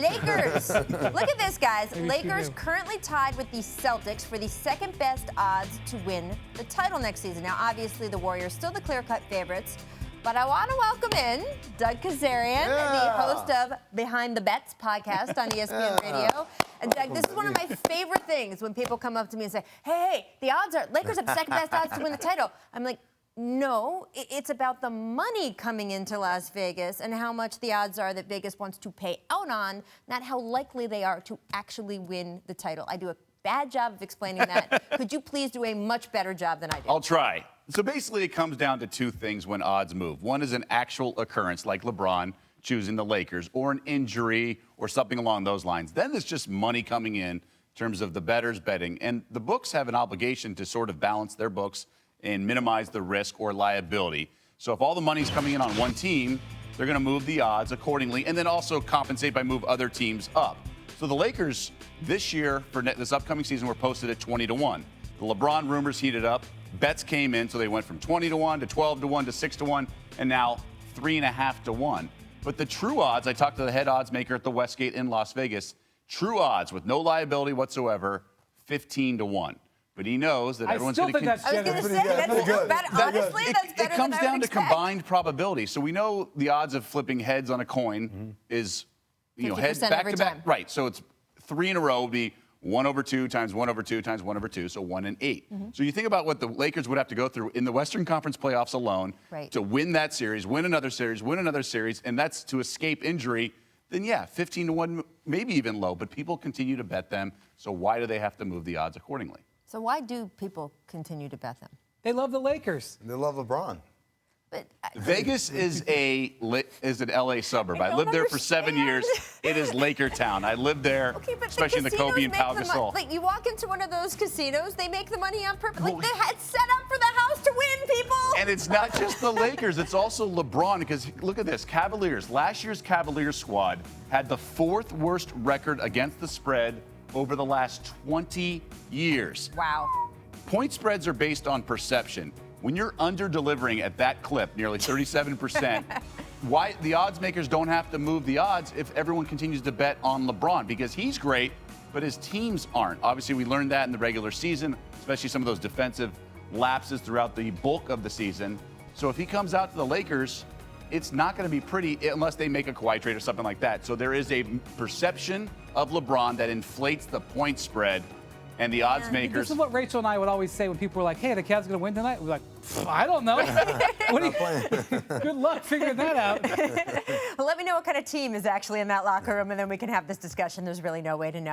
Lakers. Look at this, guys. Lakers currently tied with the Celtics for the second best odds to win the title next season. Now, obviously, the Warriors still the clear-cut favorites, but I want to welcome in Doug Kezirian, the host of Behind the Bets podcast on ESPN Radio. And Doug, this is one of my favorite things when people come up to me and say, hey, the odds are Lakers have second best odds to win the title. I'm like, no, it's about the money coming into Las Vegas and how much the odds are that Vegas wants to pay out on, not how likely they are to actually win the title. I do a bad job of explaining that. Could you please do a much better job than I did? I'll try. So basically it comes down to two things when odds move. One is an actual occurrence like LeBron choosing the Lakers, or an injury or something along those lines. Then there's just money coming in terms of the bettors betting. And the books have an obligation to sort of balance their books and minimize the risk or liability. So if all the money's coming in on one team, they're going to move the odds accordingly and then also compensate by move other teams up. So the Lakers this year for this upcoming season were posted at 20-1. The LeBron rumors heated up. Bets came in, so they went from 20-1 to 12-1 to 6-1, and now 3.5-1. But the true odds, I talked to the head odds maker at the Westgate in Las Vegas, true odds with no liability whatsoever, 15-1. But he knows that everyone's going to. I was going to say, that's better. Honestly, that's better. It comes than I down would to expect. combined probability. So we know the odds of flipping heads on a coin is, heads back to back. Right. So it's 3 in a row would be 1/2 times 1/2 times 1/2, so 1 in 8. So you think about what the Lakers would have to go through in the Western Conference playoffs alone to win that series, win another series, and that's to escape injury. Then yeah, 15-1, maybe even low, but people continue to bet them. So why do they have to move the odds accordingly? So why do people continue to bet them? They love the Lakers. They love LeBron. But Vegas is an LA suburb. I lived there for 7 years. It is Laker town. I lived there, especially in the Kobe and Pau Gasol. Like you walk into one of those casinos, they make the money on purpose. Like they had set up for the house to win, people. And it's not just the Lakers. It's also LeBron. Because look at this, Cavaliers. Last year's Cavaliers squad had the 4th worst record against the spread over the last 20 years. Wow. Point spreads are based on perception. When you're under-delivering at that clip, nearly 37%, why the odds makers don't have to move the odds if everyone continues to bet on LeBron, because he's great, but his teams aren't. Obviously, we learned that in the regular season, especially some of those defensive lapses throughout the bulk of the season. So if he comes out to the Lakers, it's not going to be pretty unless they make a Kawhi trade or something like that. So there is a perception of LeBron that inflates the point spread. And the odds makers. This is what Rachel and I would always say when people were like, hey, the Cavs going to win tonight? We're like, I don't know. Good luck figuring that out. Let me know what kind of team is actually in that locker room, and then we can have this discussion. There's really no way to know.